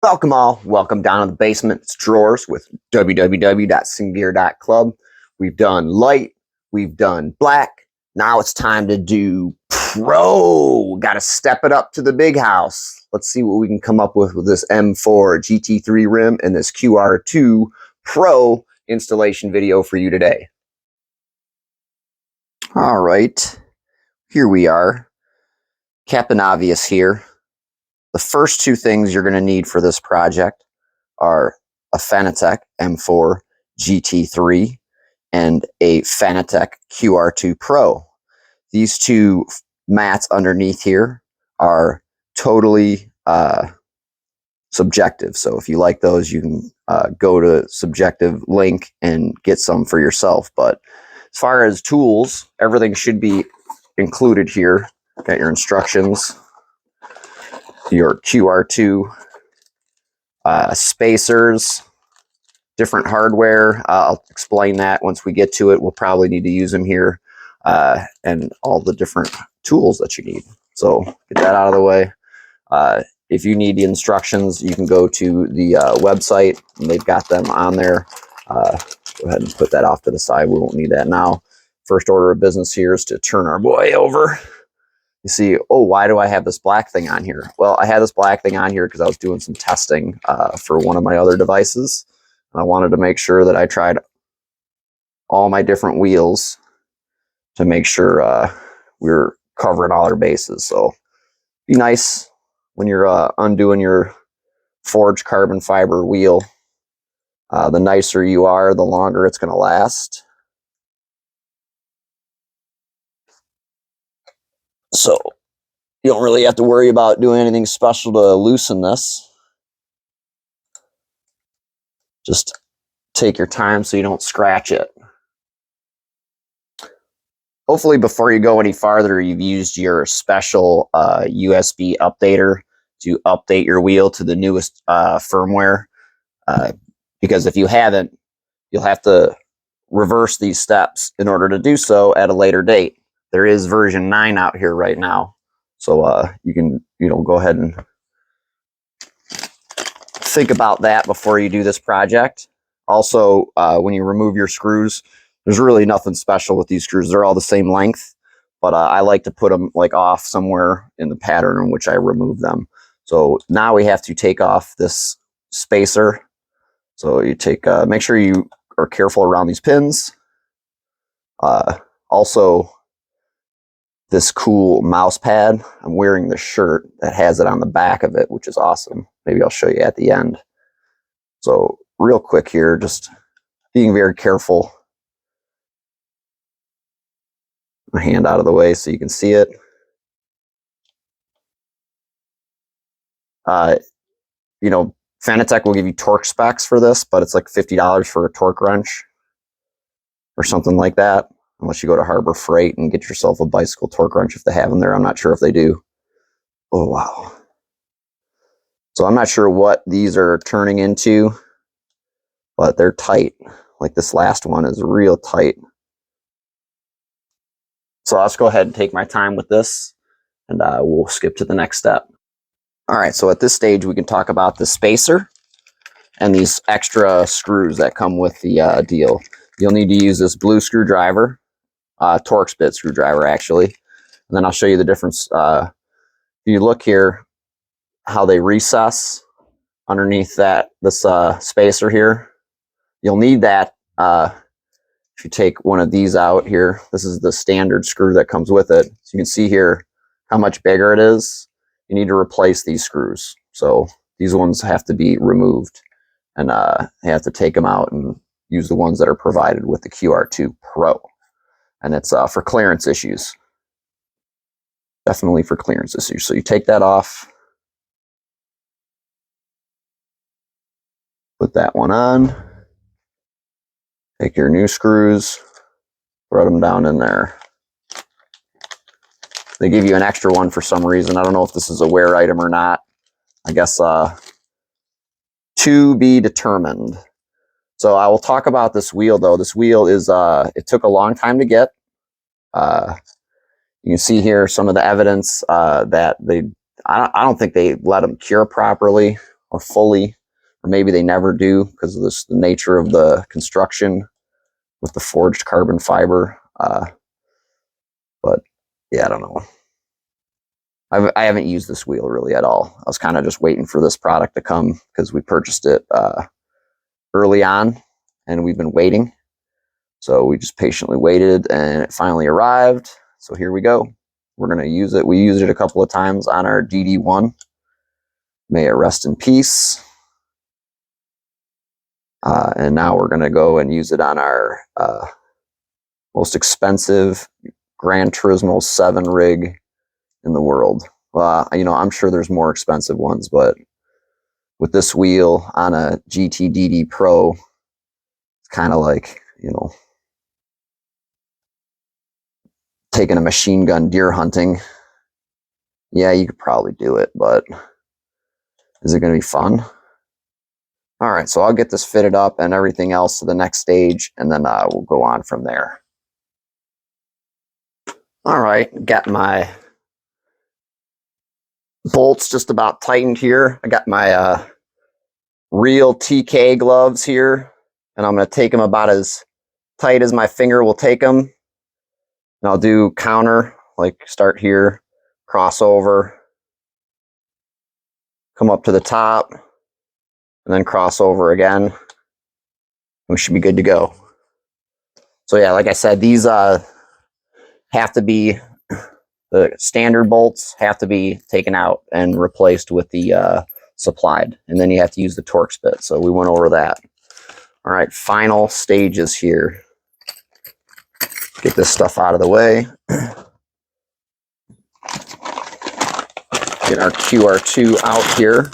Welcome all. Welcome down to the basement's drawers with www.simgear.club. We've done light. We've done black. Now it's time to do pro. Got to step it up to the big house. Let's see what we can come up with this M4 GT3 rim and this QR2 Pro installation video for you today. All right. Here we are. Captain Obvious here. The first two things you're going to need for this project are a Fanatec M4 GT3 and a Fanatec QR2 Pro. These two mats underneath here are totally subjective. So if you like those, you can go to subjective link and get some for yourself. But as far as tools, everything should be included here. Got your instructions, your QR2 spacers, different hardware. I'll explain that once we get to it. We'll probably need to use them here, and all the different tools that you need. So get that out of the way. If you need the instructions, you can go to the website, and they've got them on there. Go ahead and put that off to the side. We won't need that now. First order of business here is to turn our boy over. You see, oh, why do I have this black thing on here? Well, I had this black thing on here because I was doing some testing for one of my other devices. And I wanted to make sure that I tried all my different wheels to make sure we were covering all our bases. So be nice when you're undoing your forged carbon fiber wheel. The nicer you are, the longer it's going to last. So you don't really have to worry about doing anything special to loosen this. Just take your time so you don't scratch it. Hopefully before you go any farther, you've used your special USB updater to update your wheel to the newest firmware. Because if you haven't, you'll have to reverse these steps in order to do so at a later date. There is version 9 out here right now. So you can, go ahead and think about that before you do this project. Also, when you remove your screws, there's really nothing special with these screws. They're all the same length, but I like to put them off somewhere in the pattern in which I remove them. So now we have to take off this spacer. So you make sure you are careful around these pins. Also, this cool mouse pad. I'm wearing the shirt that has it on the back of it, which is awesome. Maybe I'll show you at the end. So real quick here, just being very careful. My hand out of the way so you can see it. Fanatec will give you torque specs for this, but it's like $50 for a torque wrench or something like that. Unless you go to Harbor Freight and get yourself a bicycle torque wrench if they have them there. I'm not sure if they do. Oh, wow. So I'm not sure what these are turning into, but they're tight. Like this last one is real tight. So I'll just go ahead and take my time with this, and we'll skip to the next step. All right, so at this stage, we can talk about the spacer and these extra screws that come with the deal. You'll need to use this blue screwdriver. Torx bit screwdriver, actually. And then I'll show you the difference. If you look here, how they recess underneath this spacer here. You'll need that if you take one of these out here. This is the standard screw that comes with it. So you can see here how much bigger it is. You need to replace these screws. So these ones have to be removed, and you have to take them out and use the ones that are provided with the QR2 Pro. And it's for clearance issues. Definitely for clearance issues. So you take that off. Put that one on. Take your new screws. Throw them down in there. They give you an extra one for some reason. I don't know if this is a wear item or not. I guess to be determined. So I will talk about this wheel, though. This wheel is, it took a long time to get. You can see here some of the evidence that I don't think they let them cure properly. or fully, or maybe they never do because of the nature of the construction with the forged carbon fiber. But yeah, I don't know. I haven't used this wheel really at all. I was kind of just waiting for this product to come because we purchased it early on and we've been waiting. So we just patiently waited and it finally arrived. So here we go. We're going to use it. We used it a couple of times on our DD1. May it rest in peace. And now we're going to go and use it on our most expensive Gran Turismo 7 rig in the world. You know, I'm sure there's more expensive ones, but with this wheel on a GT3 Pro, it's kind of like, you know, taking a machine gun deer hunting. Yeah, you could probably do it, but is it going to be fun? All right, so I'll get this fitted up and everything else to the next stage, and then we'll go on from there. All right, got my bolts just about tightened here. I got my real TK gloves here, and I'm going to take them about as tight as my finger will take them. And I'll do counter, like start here, cross over, come up to the top, and then cross over again. We should be good to go. So yeah, like I said, these have to be, the standard bolts have to be taken out and replaced with the supplied. And then you have to use the Torx bit. So we went over that. All right, final stages here. Get this stuff out of the way. Get our QR2 out here.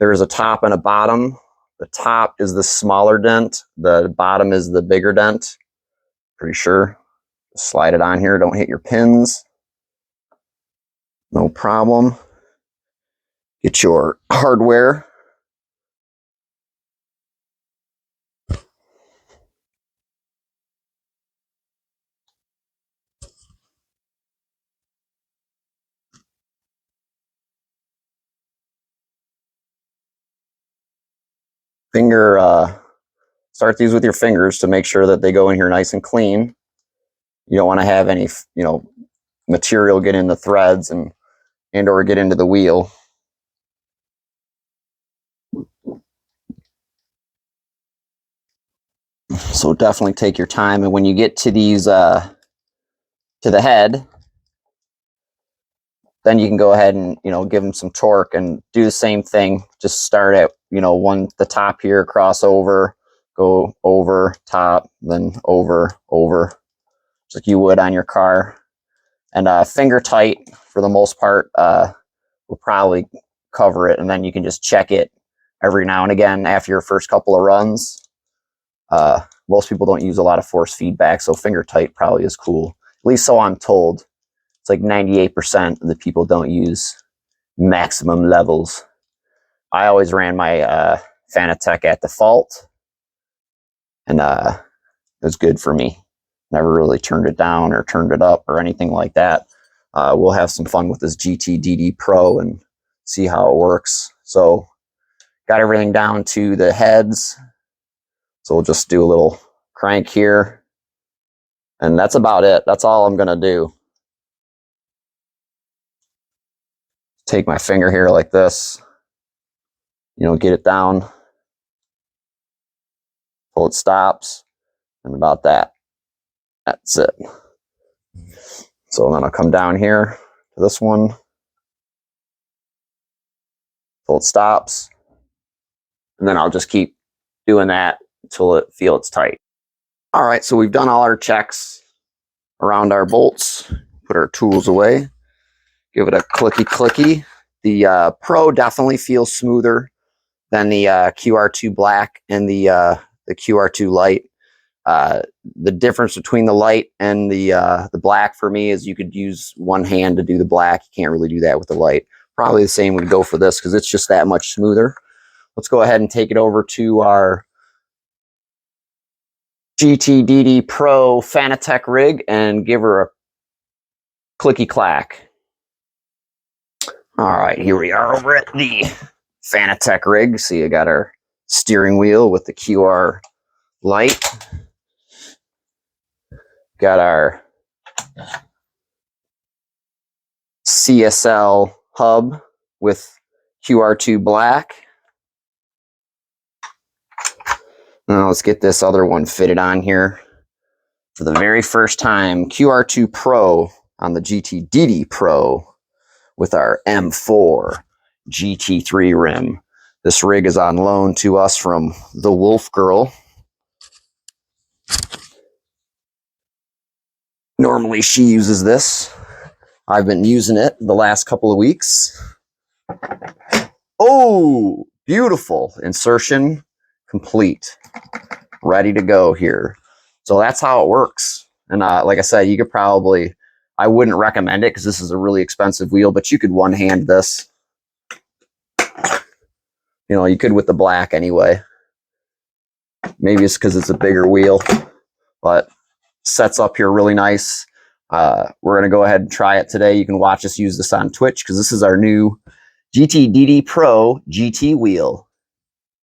There is a top and a bottom. The top is the smaller dent. The bottom is the bigger dent. Pretty sure. Just slide it on here. Don't hit your pins. No problem. Get your hardware. Start these with your fingers to make sure that they go in here nice and clean. You don't want to have any, you know, material get in the threads and or get into the wheel. So definitely take your time, and when you get to these to the head, then you can go ahead and, you know, give them some torque and do the same thing. Just start at, you know, the top here, cross over, go over, top, then over, just like you would on your car. And finger tight for the most part will probably cover it, and then you can just check it every now and again after your first couple of runs. Most people don't use a lot of force feedback, so finger tight probably is cool. At least so I'm told. It's like 98% of the people don't use maximum levels. I always ran my Fanatec at default, and it was good for me. Never really turned it down or turned it up or anything like that. We'll have some fun with this GT3 Pro and see how it works. So got everything down to the heads. So we'll just do a little crank here. And that's about it. That's all I'm going to do. Take my finger here like this. You know, get it down. Till it stops. And about that. That's it. So then I'll come down here to this one. Till it stops. And then I'll just keep doing that until it feels it's tight. All right, so we've done all our checks around our bolts. Put our tools away. Give it a clicky. The Pro definitely feels smoother than the QR2 Black and the QR2 Light. The difference between the light and the black for me is you could use one hand to do the black. You can't really do that with the light. Probably the same would go for this because it's just that much smoother. Let's go ahead and take it over to our GT3 Pro Fanatec rig and give her a clicky clack. All right, here we are over at the Fanatec rig. So you got our steering wheel with the QR light. Got our CSL hub with QR2 black. Now let's get this other one fitted on here. For the very first time, QR2 Pro on the GT3 Pro with our M4 GT3 rim. This rig is on loan to us from the Wolf Girl. Normally she uses this. I've been using it the last couple of weeks. Oh, beautiful. Insertion complete. Ready to go here. So that's how it works. And like I said, you could probably, I wouldn't recommend it because this is a really expensive wheel, but you could one hand this. You know, you could with the black anyway. Maybe it's because it's a bigger wheel, but sets up here really nice. We're going to go ahead and try it today. You can watch us use this on Twitch because this is our new GT3 Pro GT wheel.